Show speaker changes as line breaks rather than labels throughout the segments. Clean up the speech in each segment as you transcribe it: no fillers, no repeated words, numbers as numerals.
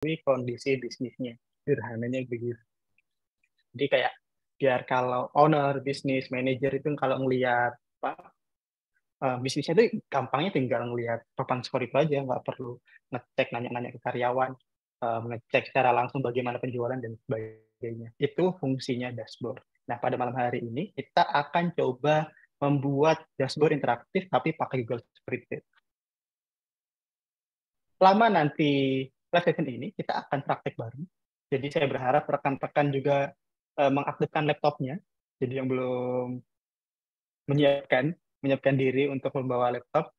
kondisi bisnisnya. Sederhananya begitu. Jadi kayak biar kalau owner, bisnis, manager itu kalau ngelihat apa bisnisnya itu gampangnya tinggal ngelihat papan skor itu aja, nggak perlu ngecek nanya-nanya ke karyawan, ngecek secara langsung bagaimana penjualan dan sebagainya. Itu fungsinya dashboard. Nah, pada malam hari ini kita akan coba membuat dashboard interaktif tapi pakai Google Spreadsheet. Selama nanti live session ini, kita akan praktek bareng. Jadi saya berharap rekan-rekan juga mengaktifkan laptopnya. Jadi yang belum menyiapkan diri untuk membawa laptop,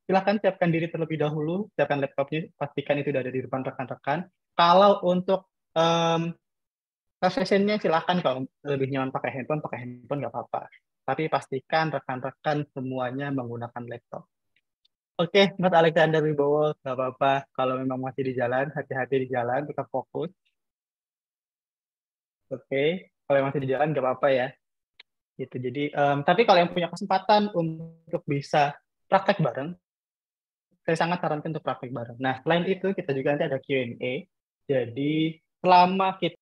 silakan siapkan diri terlebih dahulu, siapkan laptopnya, pastikan itu sudah ada di depan rekan-rekan. Kalau untuk live sessionnya silakan kalau lebih nyaman pakai handphone nggak apa-apa. Tapi pastikan rekan-rekan semuanya menggunakan laptop. Oke, Mas Alexander Wibowo, nggak apa-apa. Kalau memang masih di jalan, hati-hati di jalan, tetap fokus. Oke, kalau masih di jalan nggak apa-apa ya. Gitu. Jadi, tapi kalau yang punya kesempatan untuk bisa praktek bareng, saya sangat sarankan untuk praktek bareng. Nah, selain itu kita juga nanti ada Q&A. Jadi, selama kita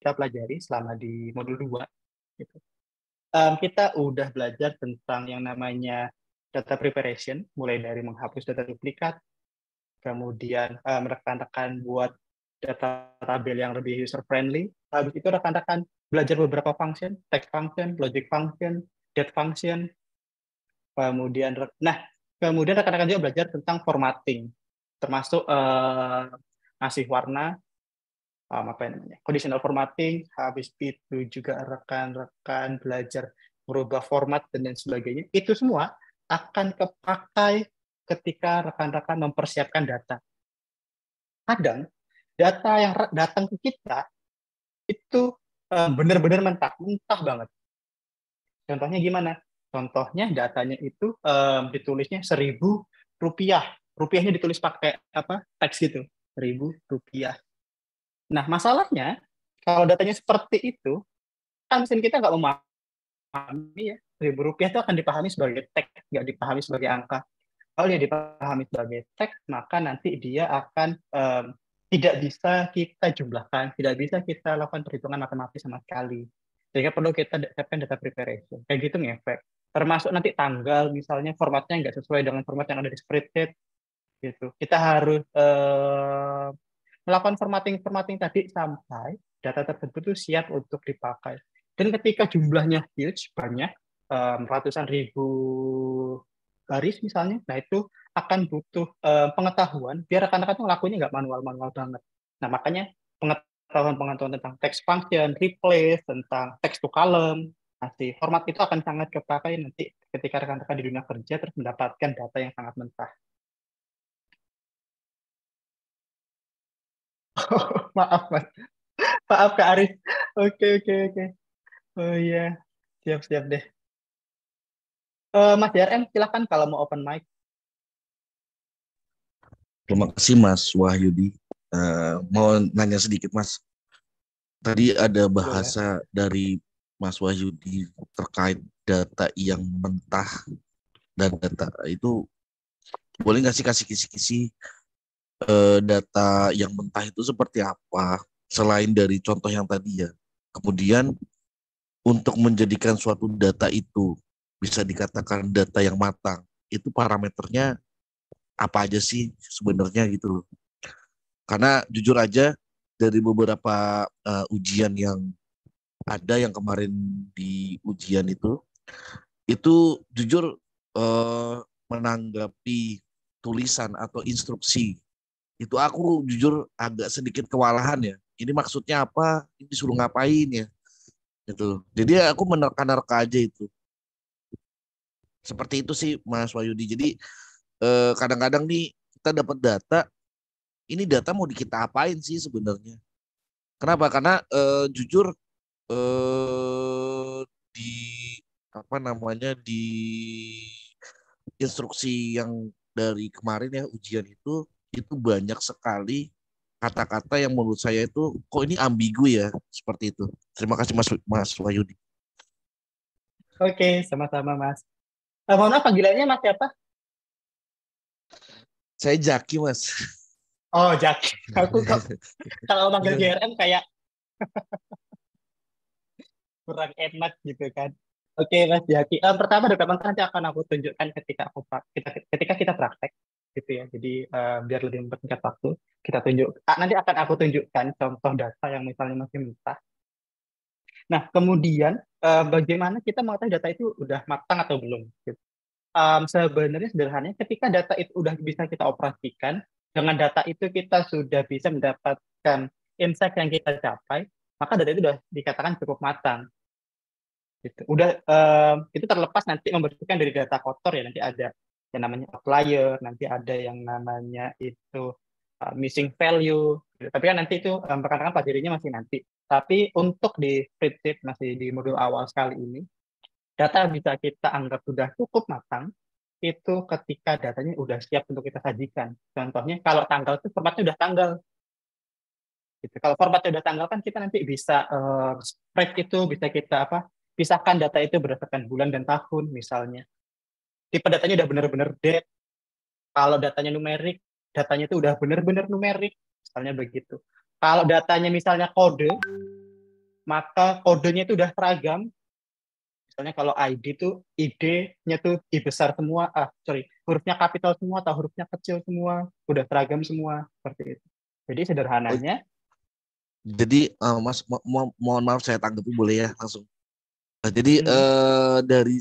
kita pelajari selama di modul 2 gitu. Kita udah belajar tentang yang namanya data preparation, mulai dari menghapus data duplikat, kemudian rekan-rekan buat data tabel yang lebih user friendly. Habis itu rekan-rekan belajar beberapa function, text function, logic function, date function. Kemudian rekan-rekan juga belajar tentang formatting, termasuk ngasih warna, apa namanya, conditional formatting. Habis itu juga rekan-rekan belajar merubah format dan lain sebagainya. Itu semua akan kepakai ketika rekan-rekan mempersiapkan data. Kadang data yang datang ke kita itu benar-benar mentah banget. Contohnya gimana? Contohnya datanya itu ditulisnya Rp1.000. Rupiahnya ditulis pakai apa? Teks gitu. Rp1.000. Nah, masalahnya kalau datanya seperti itu, kan mesin kita nggak memahami ya. Rp1.000 itu akan dipahami sebagai teks, nggak dipahami sebagai angka. Kalau dia dipahami sebagai teks, maka nanti dia akan tidak bisa kita jumlahkan, tidak bisa kita lakukan perhitungan matematis sama sekali. Sehingga perlu kita siapkan data preparation. Kayak gitu ngefek. Termasuk nanti tanggal, misalnya formatnya nggak sesuai dengan format yang ada di spreadsheet. Gitu. Kita harus melakukan formatting tadi sampai data tersebut itu siap untuk dipakai. Dan ketika jumlahnya huge, banyak, ratusan ribu baris misalnya, nah itu akan butuh pengetahuan biar rekan-rekan tuh ngelakuinnya nggak manual-manual banget. Nah makanya pengetahuan tentang text function, replace, tentang text to column, nanti format itu akan sangat kepakai nanti ketika rekan-rekan di dunia kerja terus mendapatkan data yang sangat mentah. Maaf mas, maaf Kak Aris. Oke. Oh iya, siap deh. Mas DRM, silakan kalau mau open mic.
Terima kasih Mas Wahyudi. Mau nanya sedikit Mas. Tadi ada
Boleh.
bahasa dari Mas Wahyudi terkait data yang mentah dan data itu boleh nggak sih kasih kisi-kisi data yang mentah itu seperti apa selain dari contoh yang tadi ya. Kemudian untuk menjadikan suatu data itu bisa dikatakan data yang matang, itu parameternya apa aja sih sebenarnya gitu loh. Karena jujur aja dari beberapa ujian yang ada yang kemarin di ujian itu jujur menanggapi tulisan atau instruksi itu aku jujur agak sedikit kewalahan ya. Ini maksudnya apa? Ini disuruh ngapain ya? Gitu. Jadi aku menerka-nerka aja itu. Seperti itu sih Mas Wahyudi. Jadi kadang-kadang nih kita dapat data, ini data mau kita apain sih sebenarnya? Kenapa? Karena jujur di apa namanya di instruksi yang dari kemarin ya ujian itu banyak sekali kata-kata yang menurut saya itu kok ini ambigu ya seperti itu. Terima kasih Mas Wahyudi.
Oke, sama-sama Mas. Mohon maaf panggilannya Mas siapa?
Saya Jaki Mas.
Oh, Jack. Aku kalau manggil GRM kayak kurang enak gitu kan. Oke, Mas Jaki. Pertama rekaman nanti akan aku tunjukkan ketika kita praktek gitu ya. Jadi biar lebih mempersingkat waktu, nanti akan aku tunjukkan contoh data yang misalnya masih mentah. Nah, kemudian bagaimana kita mengetahui data itu udah matang atau belum? Gitu. Sebenarnya sederhananya ketika data itu udah bisa kita operasikan, dengan data itu kita sudah bisa mendapatkan insight yang kita capai, maka data itu sudah dikatakan cukup matang. Gitu. Itu terlepas nanti membersihkan dari data kotor ya, nanti ada yang namanya outlier, nanti ada yang namanya itu missing value. Gitu. Tapi kan nanti itu rekan-rekan pelajarinya masih nanti. Tapi untuk di spreadsheet masih di modul awal sekali ini, data bisa kita anggap sudah cukup matang itu ketika datanya udah siap untuk kita sajikan. Contohnya kalau tanggal itu formatnya udah tanggal. Gitu. Kalau formatnya udah tanggal kan kita nanti bisa spread itu bisa kita pisahkan data itu berdasarkan bulan dan tahun misalnya. Tipe datanya udah benar-benar date. Kalau datanya numerik, datanya itu udah benar-benar numerik, misalnya begitu. Kalau datanya misalnya kode, maka kodenya itu udah seragam. Misalnya kalau ID itu ID-nya tuh I besar semua, hurufnya kapital semua atau hurufnya kecil semua, udah seragam semua seperti itu. Jadi
Oh,
sederhananya,
jadi Mas, mohon maaf saya tanggapi boleh ya langsung. Jadi
mm,
dari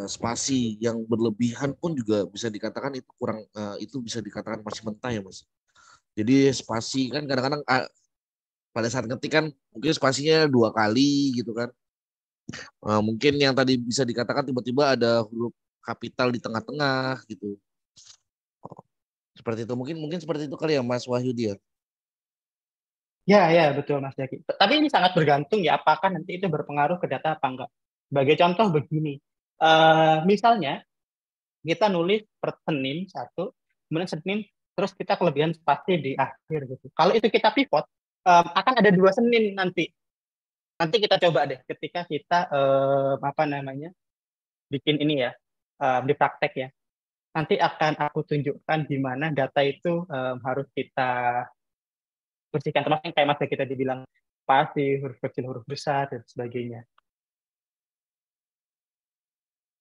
spasi yang berlebihan pun juga bisa dikatakan itu kurang, itu bisa dikatakan masih mentah ya Mas. Jadi spasi kan kadang-kadang pada saat ngetik kan mungkin spasinya 2 kali gitu kan. Mungkin yang tadi bisa dikatakan tiba-tiba ada huruf kapital di tengah-tengah gitu. Seperti itu mungkin mungkin seperti itu kali ya Mas Wahyudi ya.
ya betul Mas Jaki. Tapi ini sangat bergantung ya, apakah nanti itu berpengaruh ke data apa enggak. Sebagai contoh begini, misalnya kita nulis per Senin satu, kemudian Senin, terus kita kelebihan spasi di akhir gitu. Kalau itu kita pivot, akan ada 2 Senin nanti. Nanti kita coba deh ketika kita apa namanya bikin ini ya, di praktek ya. Nanti akan aku tunjukkan di mana data itu harus kita bersihkan, termasuk yang kayak Mas kita dibilang spasi, huruf kecil, huruf besar dan sebagainya.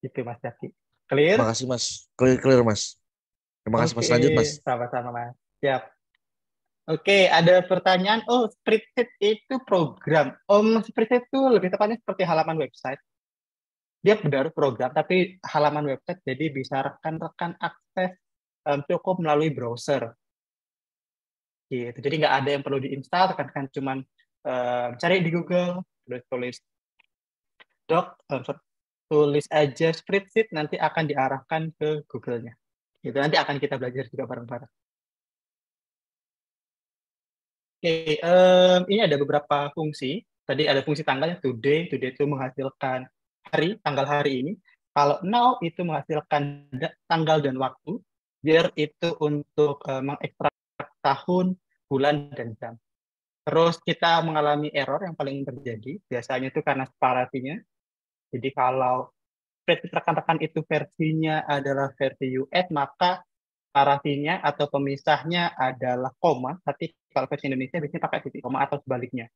Gitu Mas Jaki. Clear?
Terima kasih Mas. Clear, clear Mas. Terima kasih Mas.
Oke,
Lanjut Mas.
sama-sama Mas. Siap. Oke, ada pertanyaan. Oh, spreadsheet itu program. Spreadsheet itu lebih tepatnya seperti halaman website. Dia benar program, tapi halaman website, jadi bisa rekan-rekan akses cukup melalui browser. Gitu. Jadi nggak ada yang perlu diinstal, rekan-rekan cuman cari di Google, tulis doc, tulis aja spreadsheet, nanti akan diarahkan ke Google-nya. Gitu. Nanti akan kita belajar juga bareng-bareng. Oke, ini ada beberapa fungsi. Tadi ada fungsi tanggalnya today, today itu menghasilkan hari, tanggal hari ini. Kalau now itu menghasilkan tanggal dan waktu, year itu untuk mengekstrak tahun, bulan, dan jam. Terus kita mengalami error yang paling terjadi, biasanya itu karena separasinya. Jadi kalau spreadsheet rekan-rekan itu versinya adalah versi US, maka narasinya atau pemisahnya adalah koma, tapi kalau versi Indonesia biasanya pakai titik koma atau sebaliknya.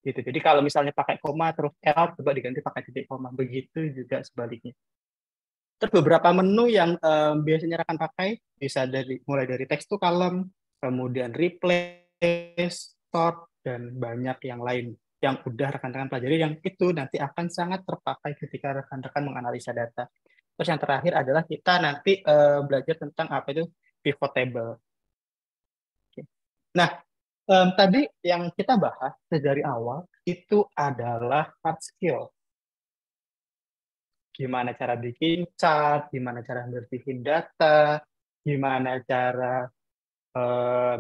Gitu. Jadi kalau misalnya pakai koma terus error, coba diganti pakai titik koma. Begitu juga sebaliknya. Terus beberapa menu yang biasanya rekan pakai bisa mulai dari text to column, kemudian replace, sort, dan banyak yang lain yang udah rekan-rekan pelajari yang itu nanti akan sangat terpakai ketika rekan-rekan menganalisa data. Terus yang terakhir adalah kita nanti belajar tentang apa itu pivot table. Nah, tadi yang kita bahas dari awal itu adalah hard skill. Gimana cara bikin chart, gimana cara bersihin data, gimana cara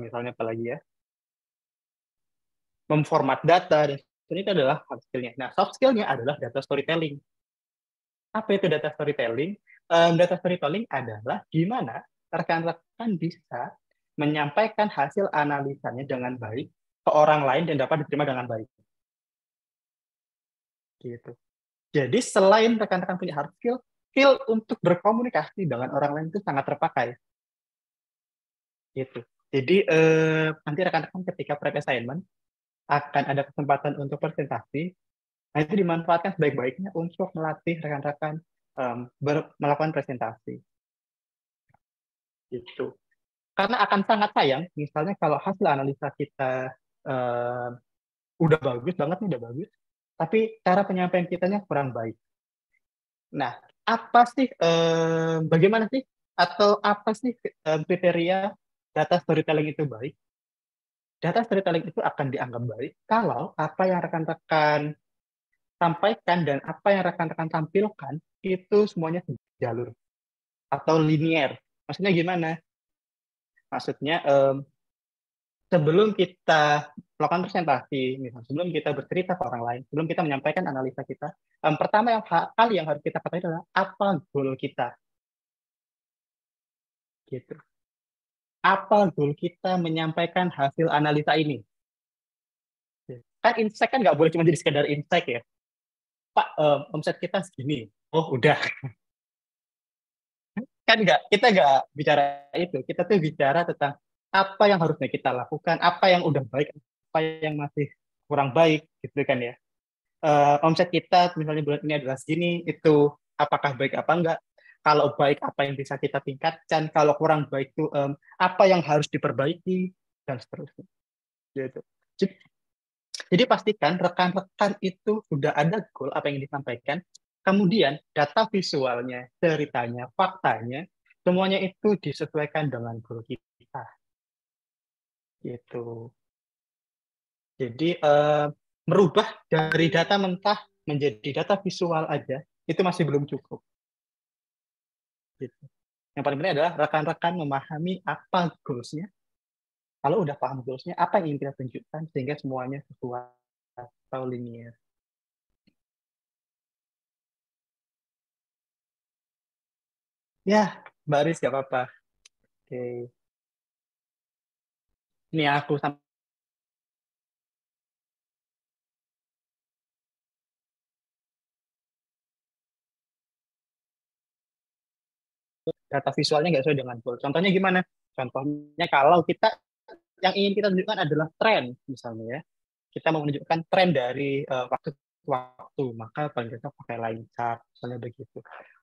misalnya apa lagi ya, memformat data, dan itu adalah hard skill-nya. Nah, soft skill-nya adalah data storytelling. Apa itu data storytelling? Data storytelling adalah gimana rekan-rekan bisa menyampaikan hasil analisanya dengan baik ke orang lain dan dapat diterima dengan baik. Gitu. Jadi selain rekan-rekan punya hard skill, skill untuk berkomunikasi dengan orang lain itu sangat terpakai. Gitu. Jadi nanti rekan-rekan ketika prep assignment akan ada kesempatan untuk presentasi. Nah, itu dimanfaatkan sebaik-baiknya untuk melatih rekan-rekan melakukan presentasi. Gitu. Karena akan sangat sayang, misalnya kalau hasil analisa kita udah bagus banget nih, udah bagus, tapi cara penyampaian kitanya kurang baik. Nah, apa sih, bagaimana sih, atau apa sih kriteria data storytelling itu baik? Data storytelling itu akan dianggap baik kalau apa yang rekan-rekan sampaikan dan apa yang rekan-rekan tampilkan itu semuanya sejalur atau linear. Maksudnya gimana? Maksudnya sebelum kita melakukan presentasi, misalnya sebelum kita bercerita ke orang lain, sebelum kita menyampaikan analisa kita, pertama kali yang harus kita ketahui adalah apa goal kita. Gitu. Apa goal kita menyampaikan hasil analisa ini? Kan insight kan nggak boleh cuma jadi sekedar insight ya. Pak, omset kita segini. Oh, udah. Kan kita nggak bicara itu. Kita tuh bicara tentang apa yang harusnya kita lakukan, apa yang udah baik, apa yang masih kurang baik gitu kan ya. Omset kita misalnya bulan ini adalah segini, itu apakah baik apa enggak? Kalau baik apa yang bisa kita tingkatkan? Kalau kurang baik itu apa yang harus diperbaiki dan seterusnya. Gitu. Jadi pastikan rekan-rekan itu sudah ada goal apa yang disampaikan, kemudian data visualnya, ceritanya, faktanya, semuanya itu disesuaikan dengan goal kita. Gitu. Jadi merubah dari data mentah menjadi data visual aja itu masih belum cukup. Gitu. Yang paling penting adalah rekan-rekan memahami apa goals-nya. Kalau udah paham goals-nya, apa yang ingin kita tunjukkan sehingga semuanya sesuai atau linear. Ya, Mbak Aris, nggak apa-apa. Oke. Ini aku sampai data visualnya nggak sesuai dengan goal. Contohnya gimana? Contohnya kalau kita yang ingin kita tunjukkan adalah tren, misalnya ya. Kita mau menunjukkan tren dari waktu ke waktu, maka paling cocok pakai line chart, misalnya begitu.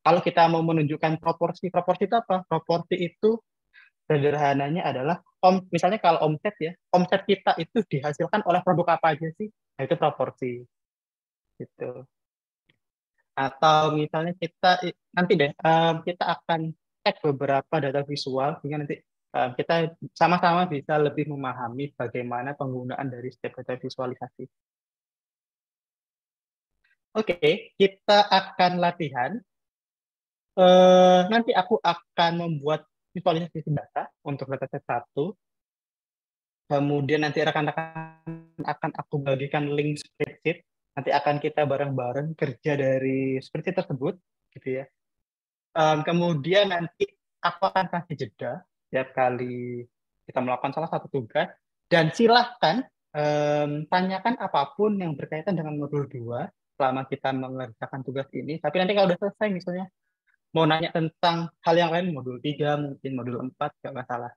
Kalau kita mau menunjukkan proporsi, proporsi itu apa? Proporsi itu sederhananya adalah misalnya kalau omset ya, omset kita itu dihasilkan oleh produk apa aja sih? Nah, itu proporsi gitu. Atau misalnya kita nanti deh kita akan cek beberapa data visual sehingga nanti kita sama-sama bisa lebih memahami bagaimana penggunaan dari setiap data visualisasi. Oke, kita akan latihan. Nanti aku akan membuat visualisasi data untuk dataset 1. Kemudian nanti rekan-rekan akan aku bagikan link spreadsheet. Nanti akan kita bareng-bareng kerja dari spreadsheet tersebut, gitu ya. Kemudian nanti aku akan kasih jeda setiap kali kita melakukan salah satu tugas. Dan silahkan tanyakan apapun yang berkaitan dengan modul 2 selama kita mengerjakan tugas ini. Tapi nanti kalau udah selesai misalnya, mau nanya tentang hal yang lain, modul 3, mungkin modul 4, nggak masalah.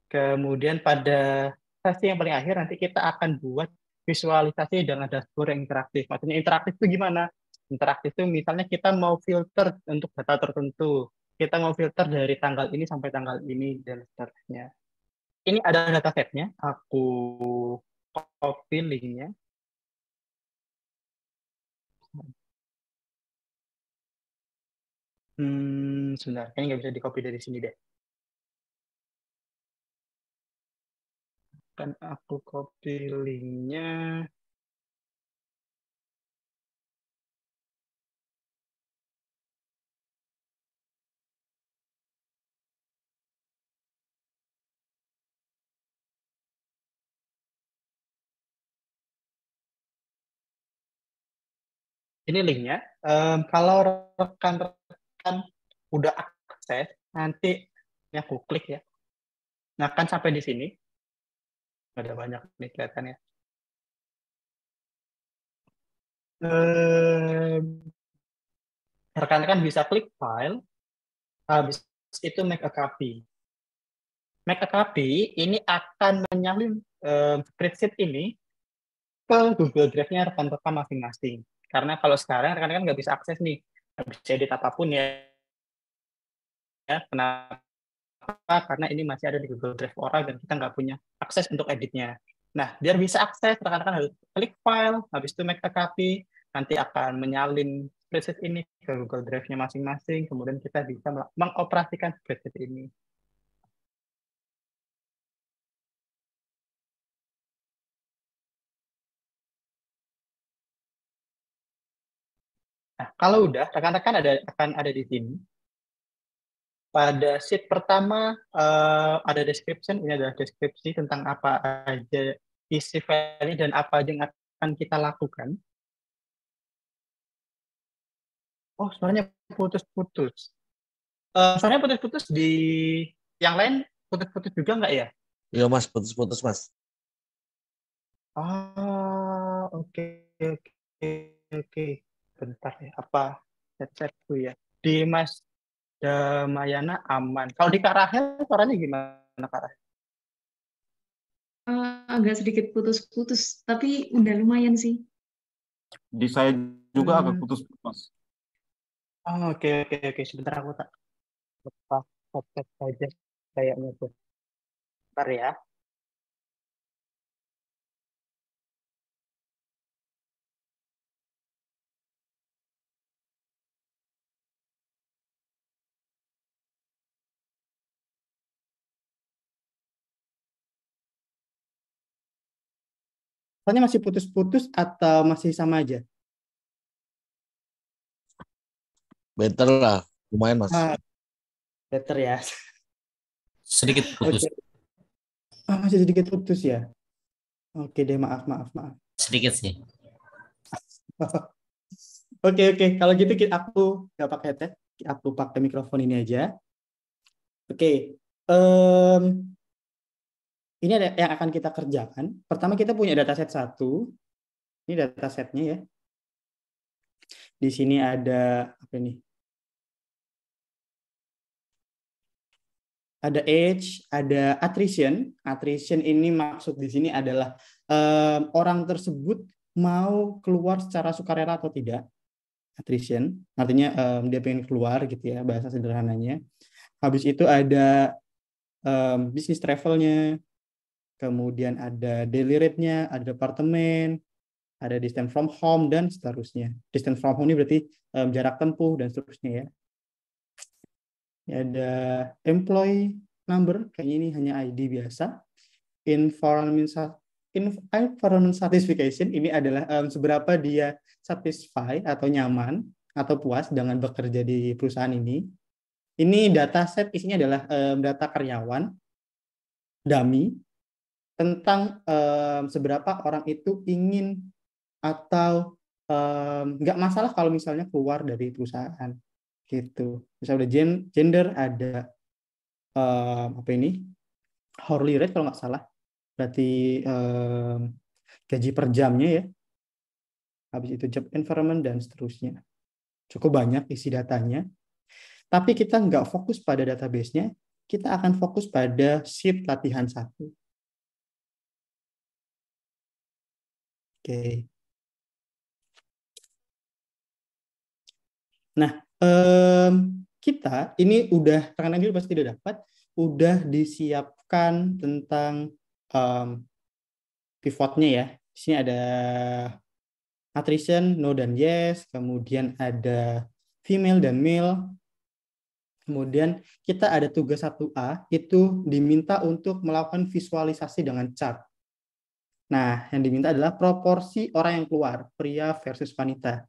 Kemudian pada sesi yang paling akhir nanti kita akan buat visualisasi dengan dashboard yang interaktif. Maksudnya interaktif itu gimana? Interaktif itu misalnya kita mau filter untuk data tertentu. Kita mau filter dari tanggal ini sampai tanggal ini dan seterusnya. Ini ada datasetnya. Aku copy linknya. Sebentar, kayaknya nggak bisa di copy dari sini deh. Kan aku copy linknya. Ini linknya. Kalau rekan-rekan udah akses, nanti ini aku klik ya. Nah, kan sampai di sini. Ada banyak nih kelihatannya. Rekan-rekan bisa klik file, habis itu make a copy. Make a copy ini akan menyalin spreadsheet ini ke Google Drive-nya rekan-rekan masing-masing. Karena kalau sekarang rekan-rekan nggak bisa akses nih, nggak bisa edit apapun ya. Kenapa? Karena ini masih ada di Google Drive orang dan kita nggak punya akses untuk editnya. Nah, biar bisa akses, rekan-rekan harus klik file, habis itu make a copy, nanti akan menyalin spreadsheet ini ke Google Drive-nya masing-masing, kemudian kita bisa mengoperasikan spreadsheet ini. Nah, kalau udah, rekan-rekan akan ada di sini. Pada sheet pertama ada description, ini adalah deskripsi tentang apa aja isi file dan apa aja yang akan kita lakukan. Oh, suaranya putus-putus. Suaranya putus-putus di yang lain putus-putus juga nggak ya?
Iya mas, putus-putus mas.
Ah, oke, oke, oke. Bentar ya, apa headsetku ya? Di Mas Damayana aman. Kalau di Kak Rahel, suaranya gimana Kak Rahel?
agak sedikit putus-putus, tapi udah lumayan sih.
Di saya juga agak
Hmm,
putus-putus.
Oh, oke, oke, oke. Sebentar aku tak lepas headset saja kayaknya tuh. Bentar ya. Soalnya masih putus-putus atau masih sama aja?
Better lah, lumayan mas.
Ah, better ya.
Sedikit putus.
Oke. Ah, masih sedikit putus ya. Oke deh, maaf, maaf, maaf.
Sedikit sih.
Oke, oke. Kalau gitu aku nggak pakai headset. Aku pakai mikrofon ini aja. Oke. Em, ini ada yang akan kita kerjakan. Pertama kita punya dataset satu. Ini datasetnya ya. Di sini ada apa ini? Ada age, ada attrition. Attrition ini maksud di sini adalah orang tersebut mau keluar secara sukarela atau tidak. Attrition, artinya dia pengen keluar gitu ya, bahasa sederhananya. Habis itu ada bisnis travelnya, kemudian ada daily rate-nya, ada departemen, ada distance from home, dan seterusnya. Distance from home ini berarti jarak tempuh, dan seterusnya ya. Ada employee number, kayaknya ini hanya ID biasa. Environment satisfaction, ini adalah seberapa dia satisfy atau nyaman atau puas dengan bekerja di perusahaan ini. Ini dataset isinya adalah data karyawan, dummy, tentang seberapa orang itu ingin atau nggak masalah kalau misalnya keluar dari perusahaan gitu. Misalnya ada gender, ada apa ini, hourly rate kalau nggak salah, berarti gaji per jamnya ya. Habis itu job environment dan seterusnya. Cukup banyak isi datanya. Tapi kita nggak fokus pada database-nya, kita akan fokus pada sheet latihan 1. Oke. Nah, kita ini udah, rekan Agil pasti udah dapat, udah disiapkan tentang pivotnya ya. Di sini ada attrition, no dan yes, kemudian ada female dan male. Kemudian kita ada tugas 1A, itu diminta untuk melakukan visualisasi dengan chart. Nah, yang diminta adalah proporsi orang yang keluar, pria versus wanita.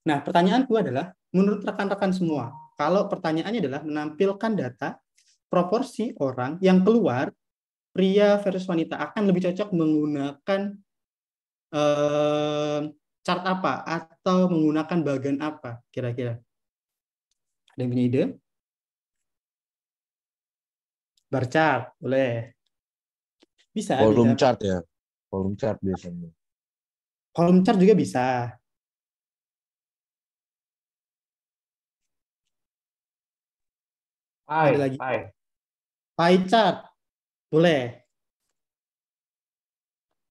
Nah, pertanyaanku adalah, menurut rekan-rekan semua, kalau pertanyaannya adalah menampilkan data proporsi orang yang keluar, pria versus wanita, akan lebih cocok menggunakan chart apa? Atau menggunakan bagian apa kira-kira? Ada yang punya ide? Bar chart, boleh. Bisa,
Volume
bisa.
chart ya, volume chart biasanya.
Column chart juga bisa. Ada lagi. Pie chart, boleh.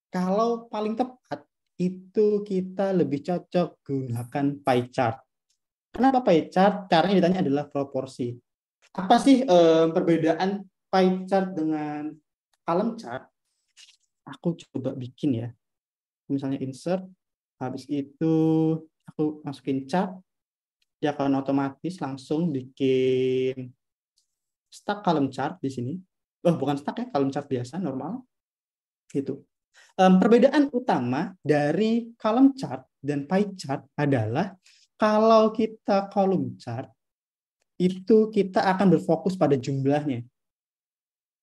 Kalau paling tepat, itu kita lebih cocok gunakan pie chart. Kenapa pie chart? Karena yang ditanya adalah proporsi. Apa sih perbedaan pie chart dengan column chart? Aku coba bikin ya. Misalnya insert, habis itu aku masukin chart, dia akan otomatis langsung bikin stack column chart di sini. Oh, bukan stack ya, column chart biasa, normal. Gitu. Perbedaan utama dari column chart dan pie chart adalah kalau kita column chart, itu kita akan berfokus pada jumlahnya.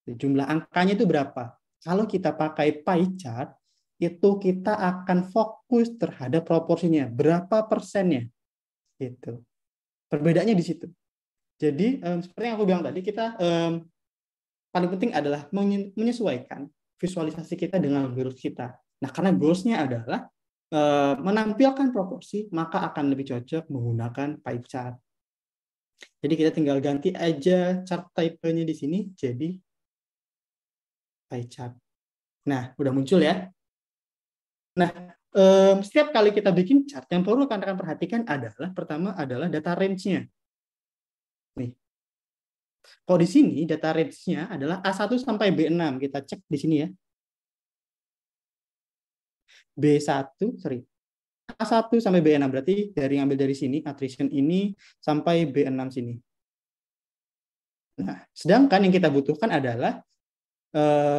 Jumlah angkanya itu berapa. Kalau kita pakai pie chart, itu kita akan fokus terhadap proporsinya. Berapa persennya. Gitu. Perbedaannya di situ. Jadi, seperti yang aku bilang tadi, kita paling penting adalah menyesuaikan visualisasi kita dengan goals kita. Nah, karena goals-nya adalah menampilkan proporsi, maka akan lebih cocok menggunakan pie chart. Jadi kita tinggal ganti aja chart type-nya di sini jadi pie chart.
Nah, udah muncul ya. Nah, setiap kali kita bikin chart, yang perlu rekan-rekan perhatikan adalah pertama adalah data range-nya. Nih. Kalau di sini data range-nya adalah A1 sampai B6. Kita cek di sini ya. B1, sorry. A1 sampai B6 berarti ambil dari sini attrition ini sampai B6 sini. Nah, sedangkan yang kita butuhkan adalah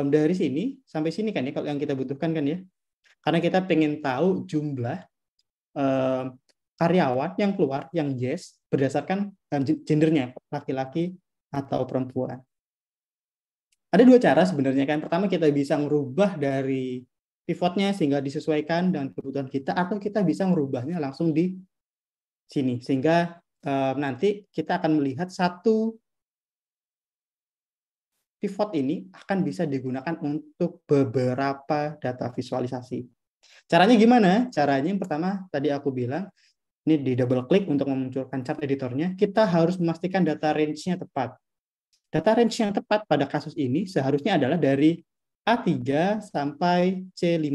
dari sini sampai sini kan ya, kalau yang kita butuhkan kan ya. Karena kita pengen tahu jumlah karyawan yang keluar yang yes berdasarkan gendernya, laki-laki atau perempuan. Ada dua cara sebenarnya kan. Pertama kita bisa merubah dari pivotnya sehingga disesuaikan dengan kebutuhan kita, atau kita bisa merubahnya langsung di sini sehingga nanti kita akan melihat satu pivot ini akan bisa digunakan untuk beberapa data visualisasi. Caranya gimana? Caranya yang pertama tadi aku bilang, ini di double klik untuk memunculkan chart editornya, kita harus memastikan data range-nya tepat. Data range yang tepat pada kasus ini seharusnya adalah dari A3 sampai C5.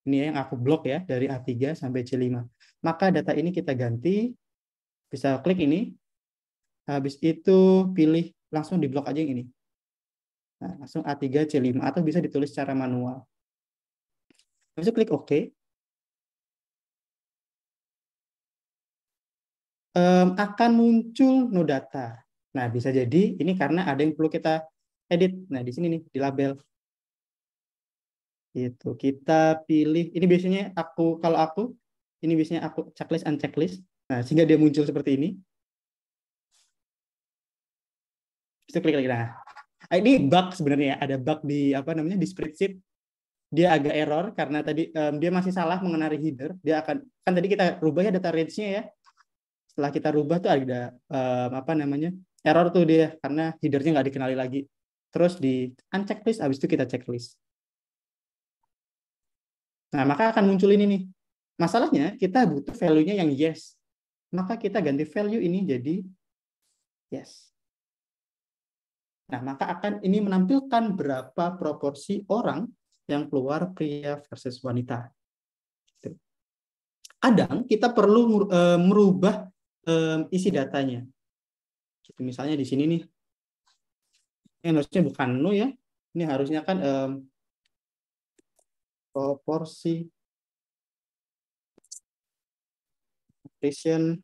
Ini yang aku blok ya, dari A3 sampai C5. Maka data ini kita ganti, bisa klik ini, habis itu pilih, langsung di blok aja yang ini. Nah, langsung A3 C5 atau bisa ditulis secara manual. Habis itu klik OK. Akan muncul no data. Nah, bisa jadi ini karena ada yang perlu kita edit. Nah, di sini nih, di label. Itu kita pilih, ini biasanya ini biasanya aku checklist unchecklist. Nah, sehingga dia muncul seperti ini. Bisa klik lagi. Nah, ini bug sebenarnya ya, ada bug di di spreadsheet. Dia agak error karena tadi dia masih salah mengenali header. Dia kan tadi kita rubah ya data range-nya ya. Setelah kita rubah tuh ada error tuh dia karena header-nya nggak dikenali lagi. Terus di unchecklist, habis itu kita checklist. Nah, maka akan muncul ini nih. Masalahnya kita butuh value-nya yang yes. Maka kita ganti value ini jadi yes. Nah, maka akan ini menampilkan berapa proporsi orang yang keluar pria versus wanita. Kadang kita perlu merubah isi datanya. Misalnya di sini nih, ini harusnya bukan no ya, ini harusnya kan proporsi attrition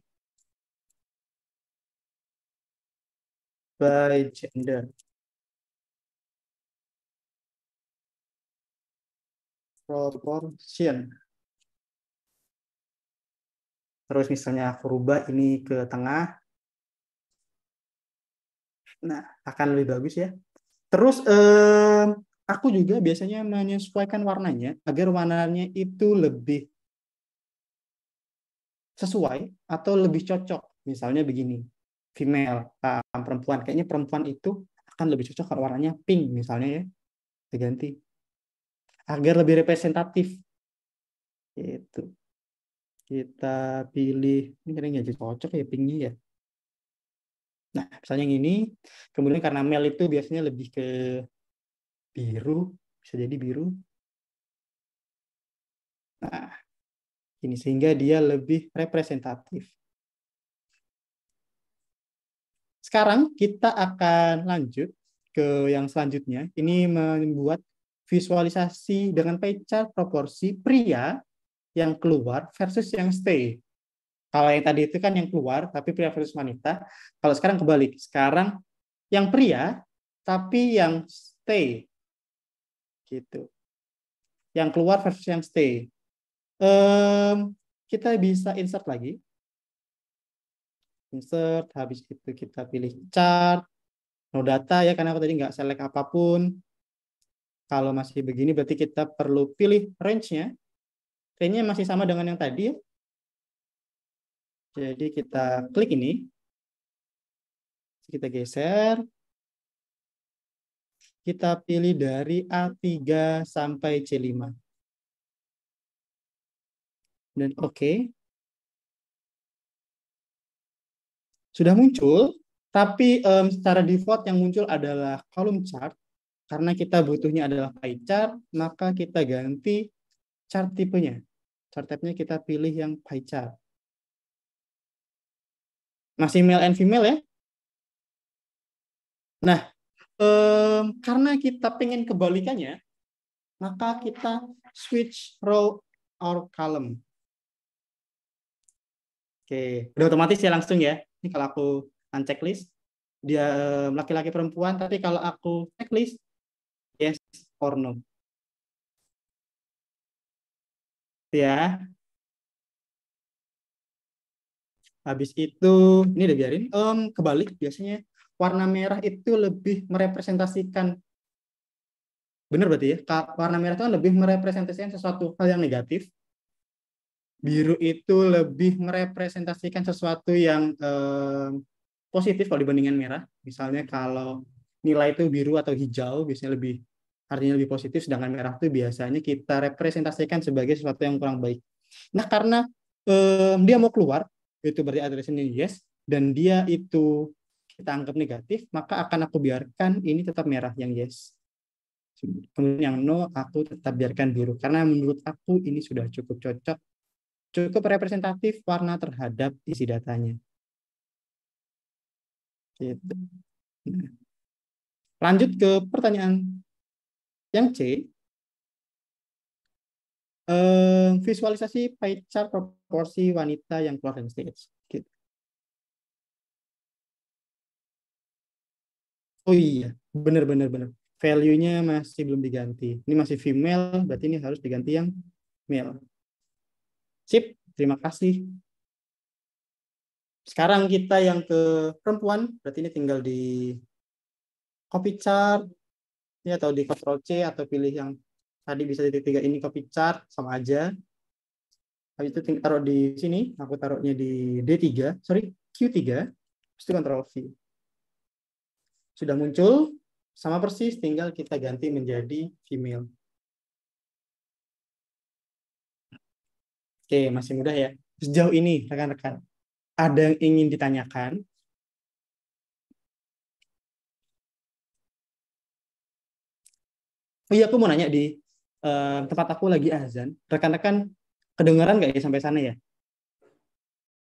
by gender. Proportion. Terus misalnya aku rubah ini ke tengah. Nah, akan lebih bagus ya. Terus aku juga biasanya menyesuaikan warnanya agar warnanya itu lebih sesuai atau lebih cocok. Misalnya begini, female, perempuan. Kayaknya perempuan itu akan lebih cocok kalau warnanya pink misalnya ya. Diganti. Agar lebih representatif. Itu. Kita pilih, ini kayaknya jadi cocok ya pinknya ya. Nah, misalnya yang ini, kemudian karena male itu biasanya lebih ke biru, bisa jadi biru. Nah, ini sehingga dia lebih representatif. Sekarang kita akan lanjut ke yang selanjutnya. Ini membuat visualisasi dengan pie chart proporsi pria yang keluar versus yang stay. Kalau yang tadi itu kan yang keluar, tapi pria versus wanita. Kalau sekarang kebalik. Sekarang yang pria, tapi yang stay. Gitu. Yang keluar versus yang stay. Kita bisa insert lagi. Insert, habis itu kita pilih chart. No data ya, karena aku tadi nggak select apapun. Kalau masih begini, berarti kita perlu pilih range-nya. Range-nya masih sama dengan yang tadi ya. Jadi kita klik ini, kita geser, kita pilih dari A3 sampai C5. Dan oke. Sudah muncul, tapi secara default yang muncul adalah kolom chart. karena kita butuhnya adalah pie chart, maka kita ganti chart tipenya. Chart type-nya kita pilih yang pie chart. Masih male and female ya. Nah, karena kita pengen kebalikannya, maka kita switch row or column. Oke, udah otomatis ya langsung ya. Ini kalau aku unchecklist, dia laki-laki perempuan, tapi kalau aku checklist, yes or no. Ya. Habis itu, ini udah biarin. Kebalik, biasanya warna merah itu lebih merepresentasikan, benar berarti ya, warna merah itu kan lebih merepresentasikan sesuatu hal yang negatif. Biru itu lebih merepresentasikan sesuatu yang positif kalau dibandingkan merah. Misalnya kalau nilai itu biru atau hijau, biasanya lebih artinya lebih positif, sedangkan merah itu biasanya kita representasikan sebagai sesuatu yang kurang baik. Nah, karena dia mau keluar, itu berarti addressnya yes, dan dia itu kita anggap negatif, maka akan aku biarkan ini tetap merah yang yes. Kemudian yang no, aku tetap biarkan biru. Karena menurut aku ini sudah cukup cocok, cukup representatif warna terhadap isi datanya. Gitu. Lanjut ke pertanyaan yang C. Visualisasi pie chart proporsi wanita yang keluar dari stage. Gitu. Oh iya, benar. Value-nya masih belum diganti. Ini masih female, berarti ini harus diganti yang male. Sip, terima kasih. Sekarang kita yang ke perempuan, berarti ini tinggal di copy chart, ya, atau di Ctrl C, atau pilih yang tadi bisa titik 3 ini copy chart, sama aja. Habis itu taruh di sini, aku taruhnya di Q3, terus itu Ctrl V. Sudah muncul, sama persis, tinggal kita ganti menjadi female. Oke, masih mudah ya. Sejauh ini, rekan-rekan, ada yang ingin ditanyakan? Oh iya, aku mau nanya di tempat aku lagi azan. Rekan-rekan kedengaran nggak ya sampai sana ya?